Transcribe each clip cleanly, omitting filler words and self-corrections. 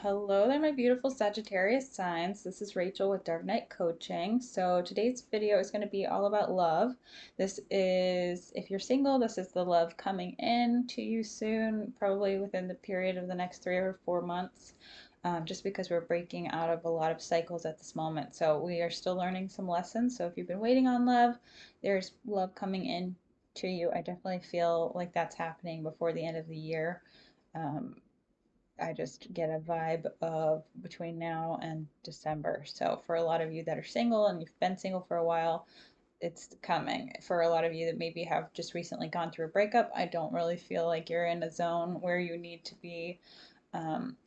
Hello there, my beautiful Sagittarius signs. This is Rachel with Dark Knight Coaching. So today's video is going to be all about love. This is, if you're single, this is the love coming in to you soon, probably within the period of the next 3 or 4 months, just because we're breaking out of a lot of cycles at this moment. So we are still learning some lessons. So if you've been waiting on love, there's love coming in to you. I definitely feel like that's happening before the end of the year. Um, I just get a vibe of between now and December. So for a lot of you that are single and you've been single for a while, it's coming. For a lot of you that maybe have just recently gone through a breakup, I don't really feel like you're in a zone where you need to be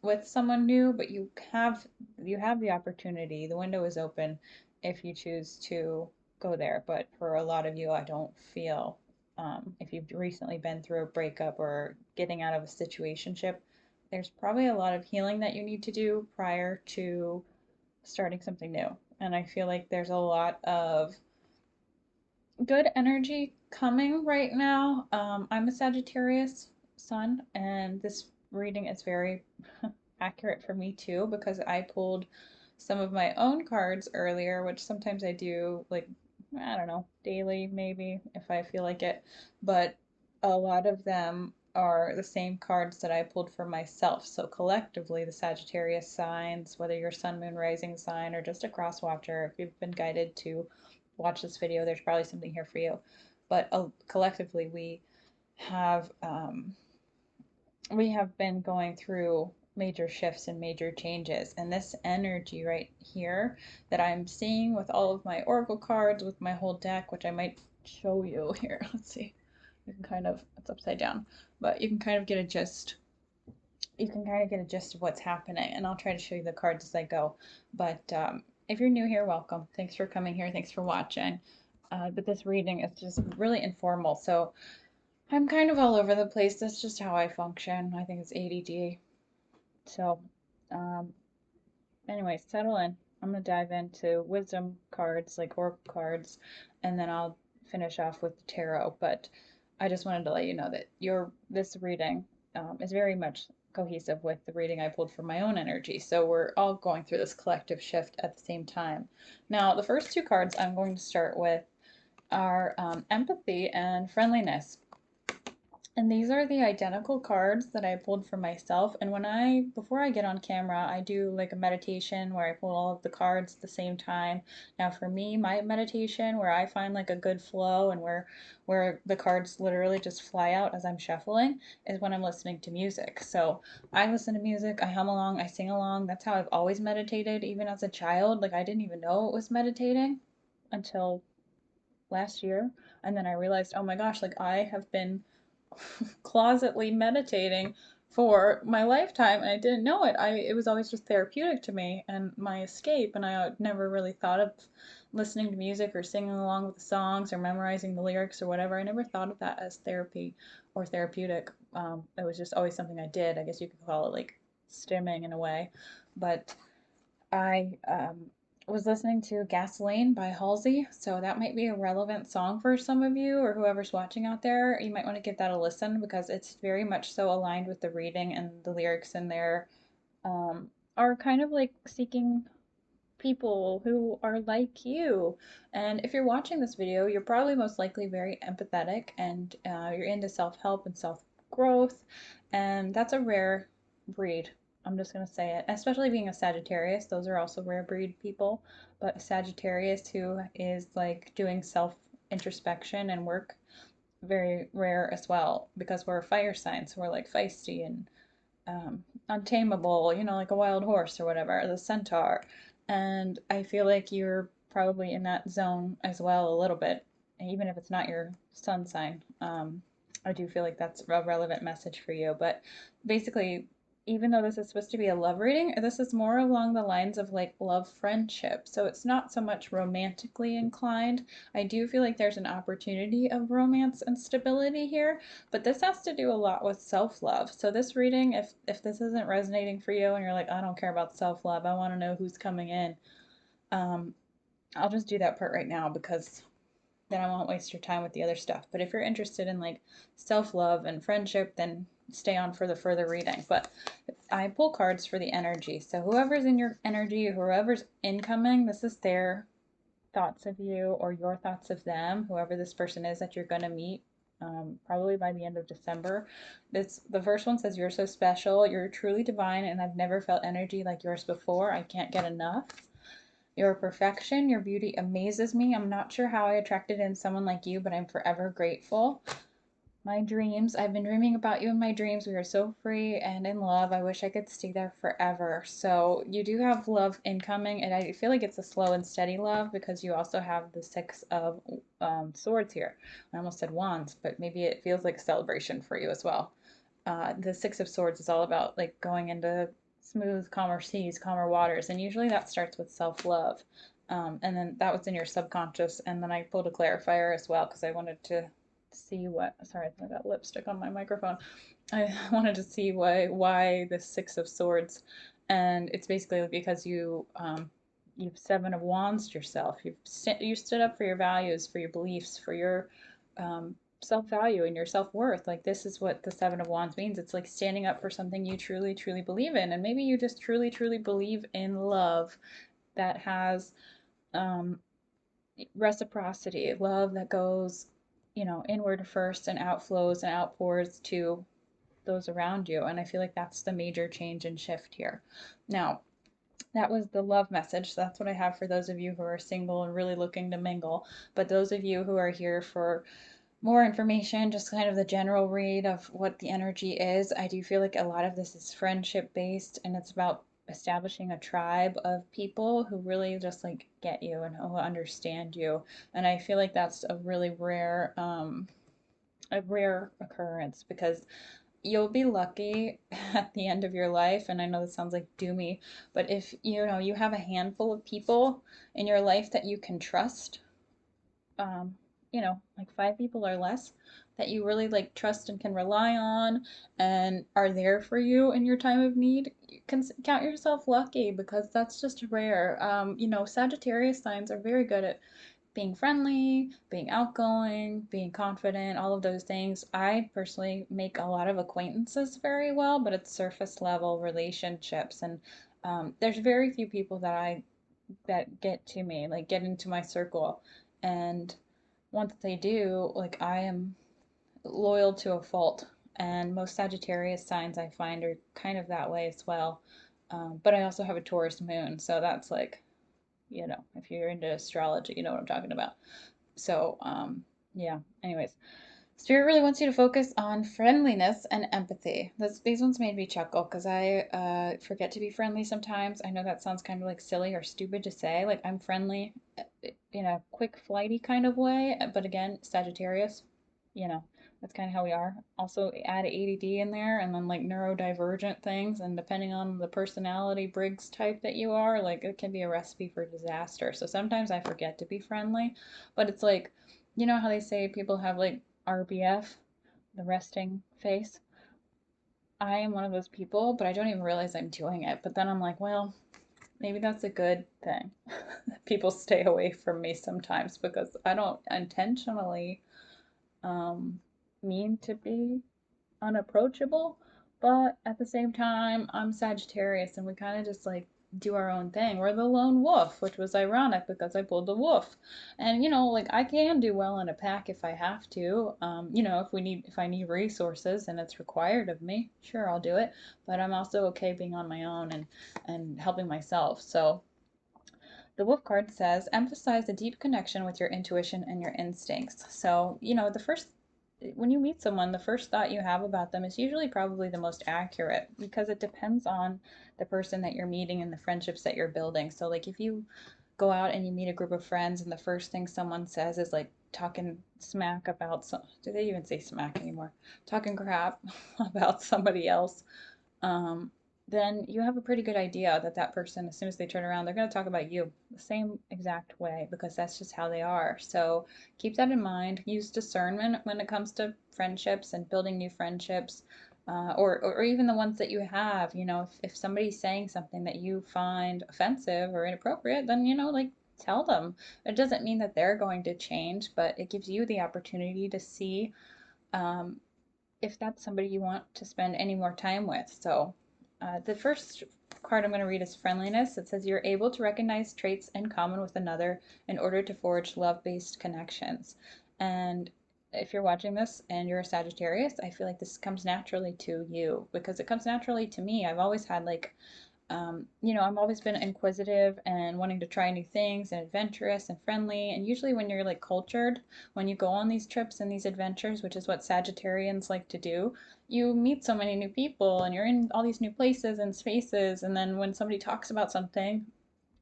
with someone new, but you have the opportunity. The window is open if you choose to go there. But for a lot of you, I don't feel if you've recently been through a breakup or getting out of a situationship, there's probably a lot of healing that you need to do prior to starting something new. And I feel like there's a lot of good energy coming right now. I'm a Sagittarius sun, and this reading is very accurate for me too because I pulled some of my own cards earlier, which sometimes I do, like, I don't know, daily maybe if I feel like it. But a lot of them are the same cards that I pulled for myself. So collectively, the Sagittarius signs, whether you're sun, moon, rising sign, or just a cross watcher, if you've been guided to watch this video, there's probably something here for you. But collectively, have um, we have been going through major shifts and major changes. And this energy right here that I'm seeing with all of my oracle cards, with my whole deck, which I might show you here. Let's see. You can kind of, it's upside down, but you can kind of get a gist. You can kind of get a gist of what's happening. And I'll try to show you the cards as I go. But if you're new here, welcome. Thanks for coming here. Thanks for watching. But this reading is just really informal. So I'm kind of all over the place. That's just how I function. I think it's ADD. So, um, anyway, settle in. I'm gonna dive into wisdom cards, like oracle cards, and then I'll finish off with the tarot. But I just wanted to let you know that this reading is very much cohesive with the reading I pulled for my own energy. So we're all going through this collective shift at the same time. Now, the first two cards I'm going to start with are empathy and friendliness. And these are the identical cards that I pulled for myself. And before I get on camera, I do like a meditation where I pull all of the cards at the same time. Now for me, my meditation where I find like a good flow and where the cards literally just fly out as I'm shuffling is when I'm listening to music. So I listen to music, I hum along, I sing along. That's how I've always meditated, even as a child. Like I didn't even know it was meditating until last year. And then I realized, oh my gosh, like I have been closetly meditating for my lifetime and I didn't know it. It was always just therapeutic to me and my escape, and I never really thought of listening to music or singing along with the songs or memorizing the lyrics or whatever. I never thought of that as therapy or therapeutic. It was just always something I did. I guess you could call it like stimming in a way. But I was listening to Gasoline by Halsey, so that might be a relevant song for some of you or whoever's watching out there. You might want to give that a listen because it's very much so aligned with the reading, and the lyrics in there are kind of like seeking people who are like you. And if you're watching this video, you're probably most likely very empathetic and you're into self-help and self-growth, and that's a rare breed. I'm just going to say it, especially being a Sagittarius. Those are also rare breed people, but a Sagittarius who is like doing self introspection and work, very rare as well because we're a fire sign, so we're like feisty and untamable, like a wild horse or whatever, the centaur. And I feel like you're probably in that zone as well a little bit, even if it's not your sun sign. I do feel like that's a relevant message for you. But basically, even though this is supposed to be a love reading, this is more along the lines of like love friendship. So it's not so much romantically inclined. I do feel like there's an opportunity of romance and stability here, but this has to do a lot with self-love. So this reading, if this isn't resonating for you and you're like, I don't care about self-love, I want to know who's coming in, um, I'll just do that part right now because then I won't waste your time with the other stuff. But if you're interested in like self-love and friendship, then stay on for the further reading. But I pull cards for the energy. So whoever's in your energy, whoever's incoming, this is their thoughts of you or your thoughts of them, whoever this person is that you're going to meet, probably by the end of December. The first one says, "You're so special, you're truly divine, and I've never felt energy like yours before. I can't get enough. Your perfection, your beauty amazes me. I'm not sure how I attracted in someone like you, but I'm forever grateful. My dreams, I've been dreaming about you in my dreams. We are so free and in love. I wish I could stay there forever." So you do have love incoming, and I feel like it's a slow and steady love because you also have the Six of Swords here. I almost said Wands, but maybe it feels like a celebration for you as well. The Six of Swords is all about like going into smooth, calmer seas, calmer waters, and usually that starts with self-love. And then that was in your subconscious, and then I pulled a clarifier as well because I wanted to see what, sorry, I got lipstick on my microphone. I wanted to see why the Six of Swords, and it's basically because you've Seven of Wands yourself. You stood up for your values, for your beliefs, for your self-value and your self-worth. Like, this is what the Seven of Wands means. It's like standing up for something you truly, truly believe in, and maybe you just truly, truly believe in love that has um, reciprocity, love that goes, inward first and outflows and outpours to those around you. And I feel like that's the major change and shift here. Now, that was the love message. So that's what I have for those of you who are single and really looking to mingle. But those of you who are here for more information, just kind of the general read of what the energy is, I do feel like a lot of this is friendship based, and it's about establishing a tribe of people who really just like get you and who understand you. And I feel like that's a rare occurrence because you'll be lucky at the end of your life. And I know this sounds like doomy, but if you have a handful of people in your life that you can trust, um, like 5 people or less that you really like trust and can rely on and are there for you in your time of need, you can count yourself lucky because that's just rare. Sagittarius signs are very good at being friendly, being outgoing, being confident, all of those things. I personally make a lot of acquaintances very well, but it's surface level relationships. And there's very few people that get to me, like get into my circle. And once they do, like I am loyal to a fault. And most Sagittarius signs I find are kind of that way as well. But I also have a Taurus moon, so that's like, if you're into astrology, you know what I'm talking about. So, yeah, anyways. Spirit really wants you to focus on friendliness and empathy. These ones made me chuckle because I forget to be friendly sometimes. I know that sounds kind of like silly or stupid to say. Like, I'm friendly in a quick, flighty kind of way. But again, Sagittarius, you know, that's kind of how we are. Also, add ADD in there and then like neurodivergent things. And depending on the personality Briggs type that you are, like it can be a recipe for disaster. So sometimes I forget to be friendly, but it's like, you know how they say people have like RBF, the resting face? I am one of those people, but I don't even realize I'm doing it. But then I'm like, well, maybe that's a good thing. People stay away from me sometimes because I don't intentionally um, mean to be unapproachable, but at the same time, I'm Sagittarius and we kind of just like do our own thing. We're the lone wolf, which was ironic because I pulled the wolf. And like I can do well in a pack if I have to. If I need resources and it's required of me, sure I'll do it. But I'm also okay being on my own and helping myself. So the wolf card says, emphasize a deep connection with your intuition and your instincts. So, when you meet someone, the first thought you have about them is usually probably the most accurate because it depends on the person that you're meeting and the friendships that you're building. So, like, if you go out and you meet a group of friends and the first thing someone says is like talking smack about do they even say smack anymore? Talking crap about somebody else, um, then you have a pretty good idea that that person, as soon as they turn around, they're going to talk about you the same exact way because that's just how they are. So keep that in mind. Use discernment when it comes to friendships and building new friendships, or even the ones that you have. If somebody's saying something that you find offensive or inappropriate, then, like, tell them. It doesn't mean that they're going to change, but it gives you the opportunity to see um, if that's somebody you want to spend any more time with. So the first card I'm going to read is friendliness. It says you're able to recognize traits in common with another in order to forge love-based connections. And if you're watching this and you're a Sagittarius, I feel like this comes naturally to you because it comes naturally to me. I've always had like I've always been inquisitive and wanting to try new things and adventurous and friendly. And usually, when you're like cultured, when you go on these trips and these adventures, which is what Sagittarians like to do, you meet so many new people and you're in all these new places and spaces. And then when somebody talks about something,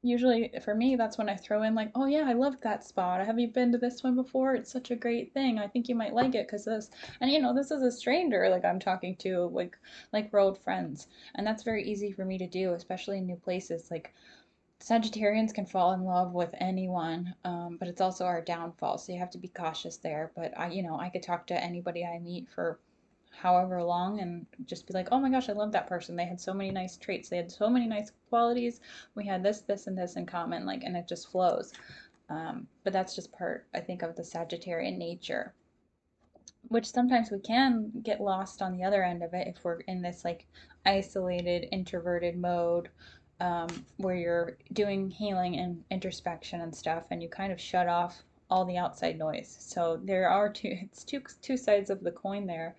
usually for me that's when I throw in like, oh yeah, I loved that spot, have you been to this one before, it's such a great thing, I think you might like it because this. And this is a stranger like I'm talking to, like we're old friends. And that's very easy for me to do, especially in new places. Like Sagittarians can fall in love with anyone, but it's also our downfall, so you have to be cautious there. But I could talk to anybody I meet for however long and just be like, oh my gosh, I love that person. They had so many nice traits. They had so many nice qualities. We had this, this, and this in common, like, and it just flows. But that's just part, I think, of the Sagittarian nature, which sometimes we can get lost on the other end of it if we're in this like isolated, introverted mode, where you're doing healing and introspection and stuff, and you kind of shut off all the outside noise. So there are two sides of the coin there.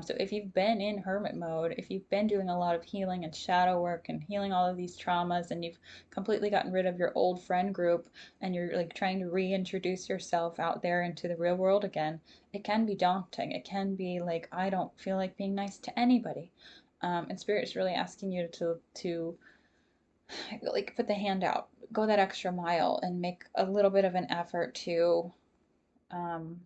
So if you've been in hermit mode, if you've been doing a lot of healing and shadow work and healing all of these traumas, and you've completely gotten rid of your old friend group, and you're like trying to reintroduce yourself out there into the real world again, it can be daunting. It can be like, I don't feel like being nice to anybody. And Spirit is really asking you to like put the hand out, go that extra mile, and make a little bit of an effort to um,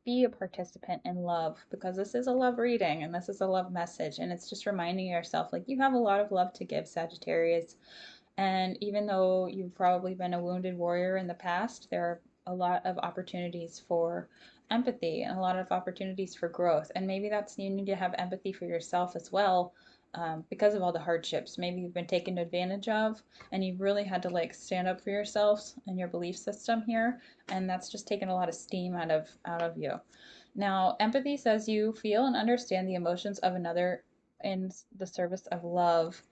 be a participant in love, because this is a love reading and this is a love message. And it's just reminding yourself like you have a lot of love to give, Sagittarius. And even though you've probably been a wounded warrior in the past, there are a lot of opportunities for empathy and a lot of opportunities for growth. And maybe that's, you need to have empathy for yourself as well, because of all the hardships. Maybe you've been taken advantage of and you've really had to like stand up for yourselves and your belief system here. And that's just taken a lot of steam out of you. Now, empathy says you feel and understand the emotions of another in the service of love.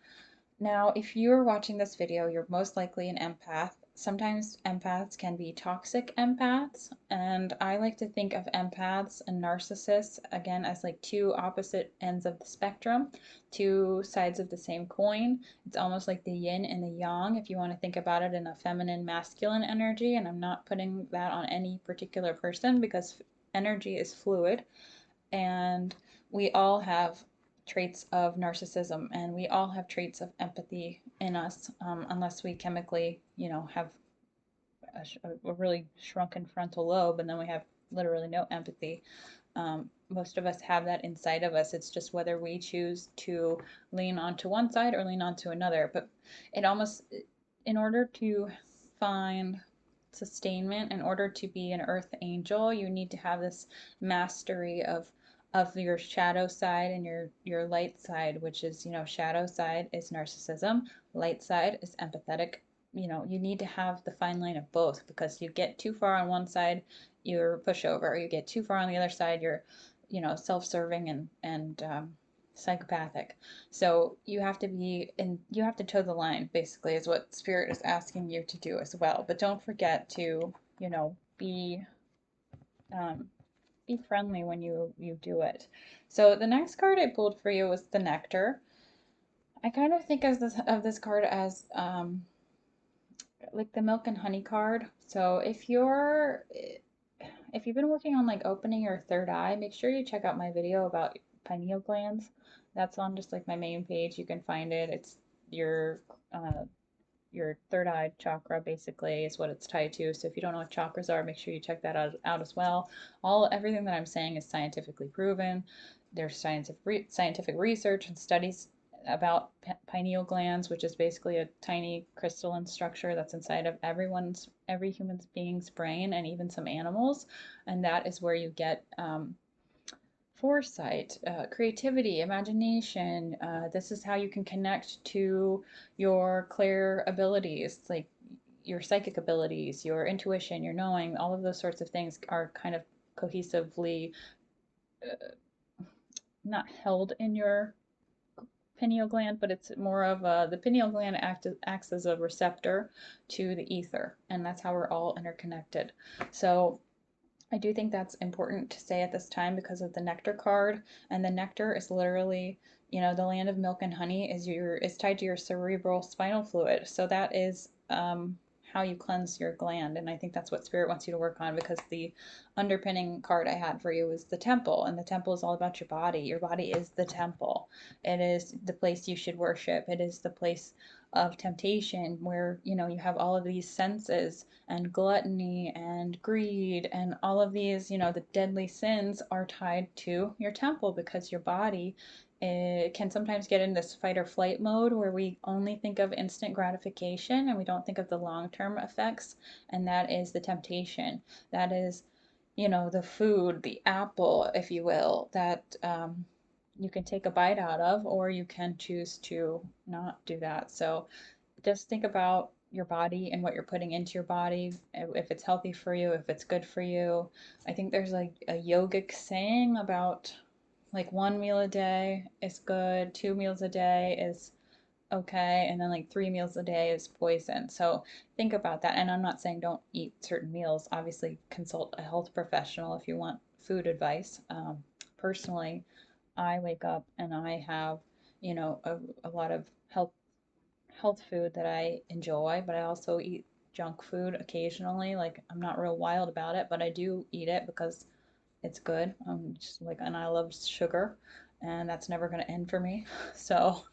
Now, if you're watching this video, you're most likely an empath. Sometimes empaths can be toxic empaths, and I like to think of empaths and narcissists again as like two opposite ends of the spectrum, two sides of the same coin. It's almost like the yin and the yang if you want to think about it in a feminine masculine energy, and I'm not putting that on any particular person because energy is fluid. And we all have traits of narcissism and we all have traits of empathy in us, unless we chemically, have a really shrunken frontal lobe, and then we have literally no empathy. Most of us have that inside of us. It's just whether we choose to lean onto one side or lean onto another. But it almost, in order to find sustainment, in order to be an earth angel, you need to have this mastery of your shadow side and your light side, which is, shadow side is narcissism, light side is empathetic. You need to have the fine line of both, because you get too far on one side, you're pushover. You get too far on the other side, you're, self-serving and psychopathic. So you have to be, and you have to toe the line, basically, is what Spirit is asking you to do as well. But don't forget to, um, be friendly when you do it. So the next card I pulled for you was the Nectar. I kind of think of this card as like the milk and honey card. So if you've been working on like opening your third eye, make sure you check out my video about pineal glands. That's on just like my main page. You can find it. It's uh, your third eye chakra basically is what it's tied to. So if you don't know what chakras are, make sure you check that out as well. Everything that I'm saying is scientifically proven. There's scientific research and studies about pineal glands, which is basically a tiny crystalline structure that's inside of every human being's brain, and even some animals. And that is where you get foresight, creativity, imagination. This is how you can connect to your clear abilities, like your psychic abilities, your intuition, your knowing. All of those sorts of things are kind of cohesively not held in your pineal gland, but it's more of the pineal gland acts as a receptor to the ether, and that's how we're all interconnected. So I do think that's important to say at this time because of the nectar card, and the nectar is literally, the land of milk and honey is tied to your cerebral spinal fluid. So that is how you cleanse your gland, and I think that's what spirit wants you to work on because the underpinning card I had for you is the temple, and the temple is all about your body. Your body is the temple. It is the place you should worship. It is the place of temptation where, you have all of these senses and gluttony and greed and all of these, the deadly sins are tied to your temple because your body can sometimes get in this fight or flight mode where we only think of instant gratification and we don't think of the long-term effects, and that is the temptation. That is, the food, the apple, if you will, that you can take a bite out of, or you can choose to not do that. So just think about your body and what you're putting into your body, if it's healthy for you, if it's good for you. I think there's like a yogic saying about like 1 meal a day is good, 2 meals a day is okay, and then like 3 meals a day is poison. So think about that. And I'm not saying don't eat certain meals. Obviously, consult a health professional if you want food advice. Personally, I wake up and I have, a lot of health food that I enjoy, but I also eat junk food occasionally. Like I'm not real wild about it, but I do eat it because it's good. Just like, and I love sugar, and that's never going to end for me. So,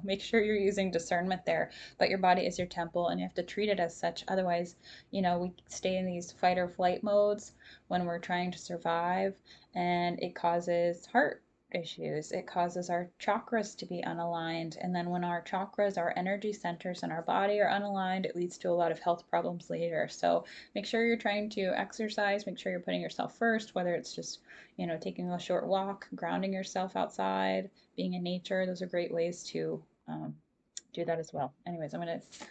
make sure you're using discernment there. But your body is your temple, and you have to treat it as such. Otherwise, we stay in these fight or flight modes when we're trying to survive, and it causes heart issues. It causes our chakras to be unaligned. And then when our chakras, our energy centers in our body are unaligned, it leads to a lot of health problems later. So make sure you're trying to exercise, make sure you're putting yourself first, whether it's just, taking a short walk, grounding yourself outside, being in nature. Those are great ways to do that as well. Anyways, I'm going to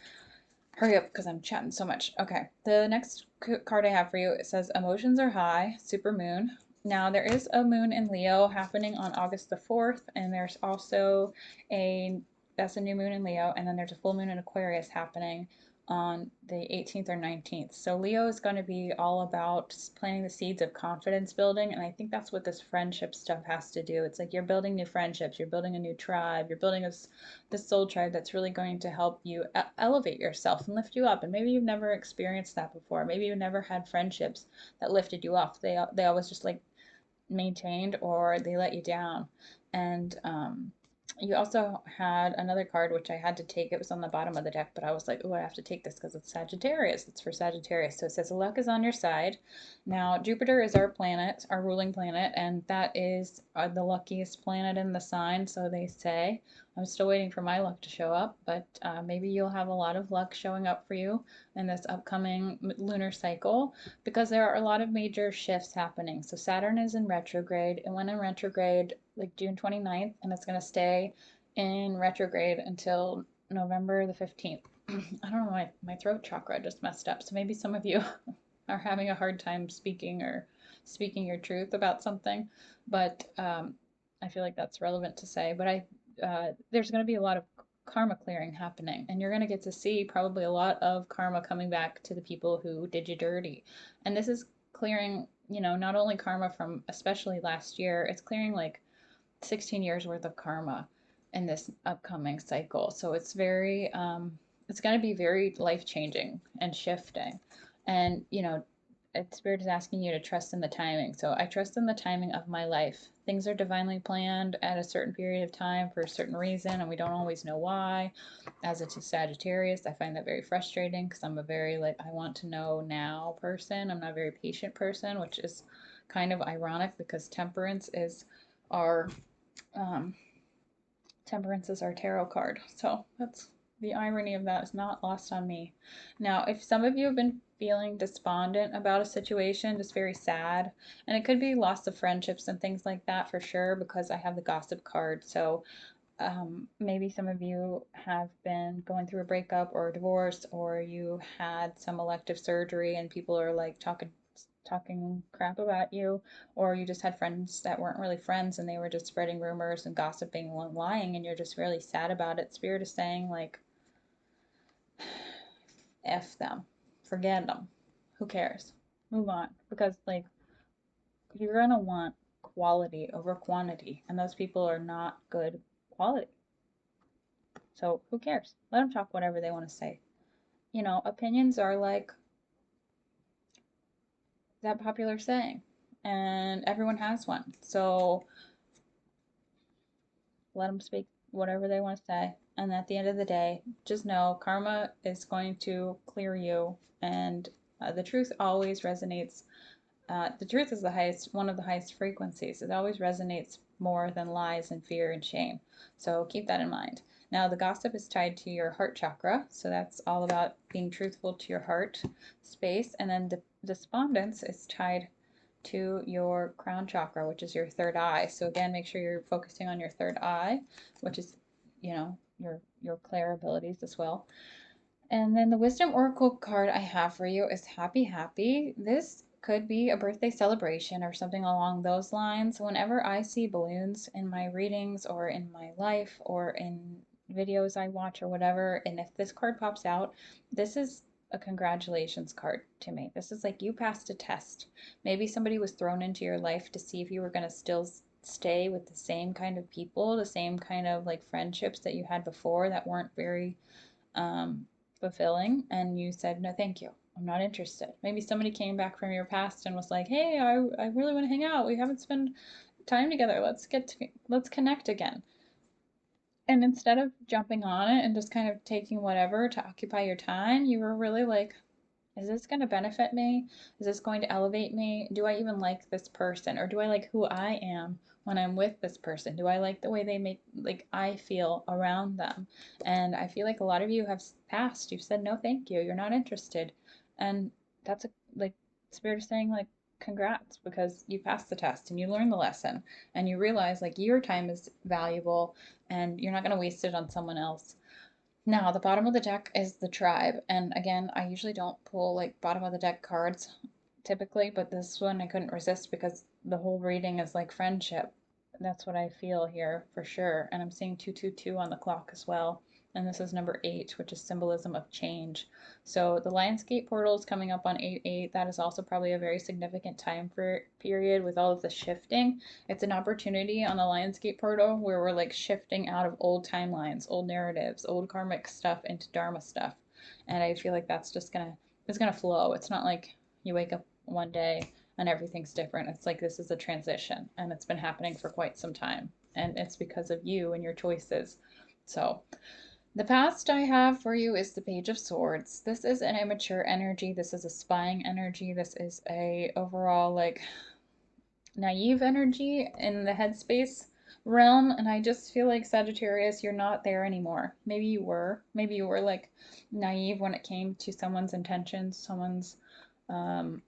hurry up because I'm chatting so much. Okay, the next card I have for you, it says emotions are high, super moon. Now there is a moon in Leo happening on August the 4th, and there's also that's a new moon in Leo, and then there's a full moon in Aquarius happening on the 18th or 19th. So Leo is going to be all about planting the seeds of confidence building, and I think that's what this friendship stuff has to do. It's like you're building new friendships, you're building a new tribe, you're building this soul tribe that's really going to help you elevate yourself and lift you up. And maybe you've never experienced that before. Maybe you've never had friendships that lifted you up. They always just like maintained, or they let you down. And you also had another card which I had to take. It was on the bottom of the deck, but I was like, oh, I have to take this because it's Sagittarius. It's for Sagittarius. So it says luck is on your side. Now Jupiter is our planet, our ruling planet, and that is the luckiest planet in the sign, so they say. I'm still waiting for my luck to show up, but maybe you'll have a lot of luck showing up for you in this upcoming lunar cycle, because there are a lot of major shifts happening. So Saturn is in retrograde. It went in retrograde like June 29th, and it's going to stay in retrograde until November the 15th. I don't know, my throat chakra just messed up. So maybe some of you are having a hard time speaking or speaking your truth about something, but I feel like that's relevant to say. But there's going to be a lot of karma clearing happening, and you're going to get to see probably a lot of karma coming back to the people who did you dirty. And this is clearing, not only karma from especially last year, it's clearing like 16 years worth of karma in this upcoming cycle. So it's it's going to be very life changing and shifting. And, Spirit is asking you to trust in the timing. So I trust in the timing of my life. Things are divinely planned at a certain period of time for a certain reason, and we don't always know why. As it's a Sagittarius, I find that very frustrating because I'm a very, like, I want to know now person. I'm not a very patient person, which is kind of ironic because our um, Temperance is our tarot card. So that's the irony of that is not lost on me. Now, if some of you have been feeling despondent about a situation, just very sad, and it could be loss of friendships and things like that for sure, because I have the gossip card. So maybe some of you have been going through a breakup or a divorce, or you had some elective surgery and people are like talking talking crap about you, or you just had friends that weren't really friends and they were just spreading rumors and gossiping and lying, and you're just really sad about it. Spirit is saying, like, F them, forget them, who cares? Move on. Because, like, you're gonna want quality over quantity, and those people are not good quality. So who cares? Let them talk whatever they want to say. You know, opinions are like that popular saying, and everyone has one. So let them speak whatever they want to say. And at the end of the day, just know karma is going to clear you, and the truth always resonates. The truth is the highest, one of the highest frequencies. It always resonates more than lies and fear and shame. So keep that in mind. Now, the gossip is tied to your heart chakra, so that's all about being truthful to your heart space. And then the despondence is tied to your crown chakra, which is your third eye. So again, make sure you're focusing on your third eye, which is, you know, your clair abilities as well. And then the wisdom oracle card I have for you is happy happy. This could be a birthday celebration or something along those lines. Whenever I see balloons in my readings or in my life or in videos I watch or whatever, and if this card pops out, this is a congratulations card to me. This is like you passed a test. Maybe somebody was thrown into your life to see if you were going to still stay with the same kind of people, the same kind of like friendships that you had before that weren't very um, fulfilling, and you said, no, thank you. I'm not interested. Maybe somebody came back from your past and was like, hey, I really want to hang out. We haven't spent time together. Let's connect again. And instead of jumping on it and just kind of taking whatever to occupy your time, you were really like, is this going to benefit me? Is this going to elevate me? Do I even like this person? Or do I like who I am when I'm with this person? Do I like the way they make, like, I feel around them? And I feel like a lot of you have passed. You've said, no, thank you. You're not interested. And that's a, like, Spirit is saying, like, congrats, because you passed the test and you learned the lesson and you realize, like, your time is valuable and you're not going to waste it on someone else. Now, the bottom of the deck is the tribe. And again, I usually don't pull like bottom of the deck cards typically, but this one I couldn't resist because the whole reading is like friendship. That's what I feel here for sure. And I'm seeing 222 on the clock as well. And this is number 8, which is symbolism of change. So the Lionsgate portal is coming up on 8/8. That is also probably a very significant time for period with all of the shifting. It's an opportunity on the Lionsgate portal where we're like shifting out of old timelines, old narratives, old karmic stuff into Dharma stuff. And I feel like that's just it's gonna flow. It's not like you wake up one day and everything's different. It's like this is a transition and it's been happening for quite some time. And it's because of you and your choices. So the past I have for you is the Page of Swords. This is an immature energy. This is a spying energy. This is a overall like naive energy in the headspace realm. And I just feel like Sagittarius, you're not there anymore. Maybe you were. Maybe you were like naive when it came to someone's intentions, someone's um,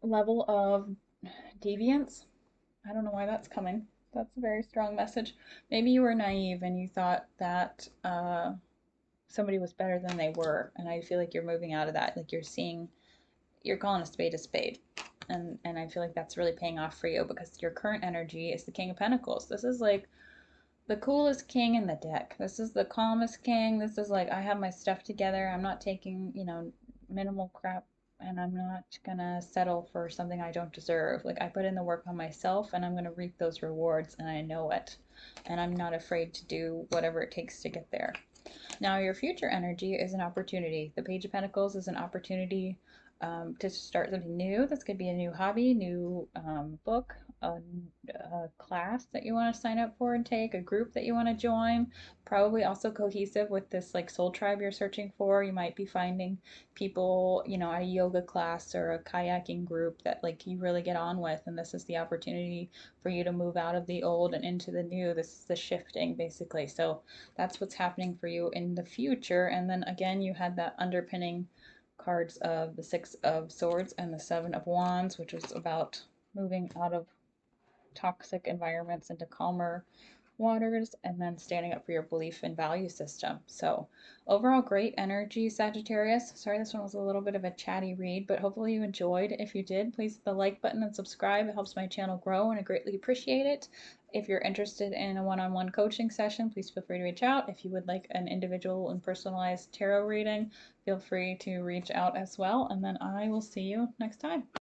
level of deviance. I don't know why that's coming. That's a very strong message. Maybe you were naive and you thought that somebody was better than they were. And I feel like you're moving out of that. Like you're calling a spade a spade. And I feel like that's really paying off for you because your current energy is the King of Pentacles. This is like the coolest king in the deck. This is the calmest king. This is like, I have my stuff together. I'm not taking, you know, minimal crap, and I'm not gonna settle for something I don't deserve. Like, I put in the work on myself and I'm gonna reap those rewards, and I know it. And I'm not afraid to do whatever it takes to get there. Now, your future energy is an opportunity. The Page of Pentacles is an opportunity to start something new. This could be a new hobby, new book, a class that you want to sign up for and take, a group that you want to join. Probably also cohesive with this like soul tribe you're searching for. You might be finding people, you know, at a yoga class or a kayaking group that like you really get on with, and this is the opportunity for you to move out of the old and into the new. This is the shifting basically. So that's what's happening for you in the future. And then again, you had that underpinning cards of the Six of Swords and the Seven of Wands, which was about moving out of toxic environments into calmer waters, and then standing up for your belief and value system. So overall, great energy, Sagittarius. Sorry, this one was a little bit of a chatty read, but hopefully you enjoyed. If you did, please hit the like button and subscribe. It helps my channel grow and I greatly appreciate it. If you're interested in a one-on-one coaching session, please feel free to reach out. If you would like an individual and personalized tarot reading, feel free to reach out as well. And then I will see you next time.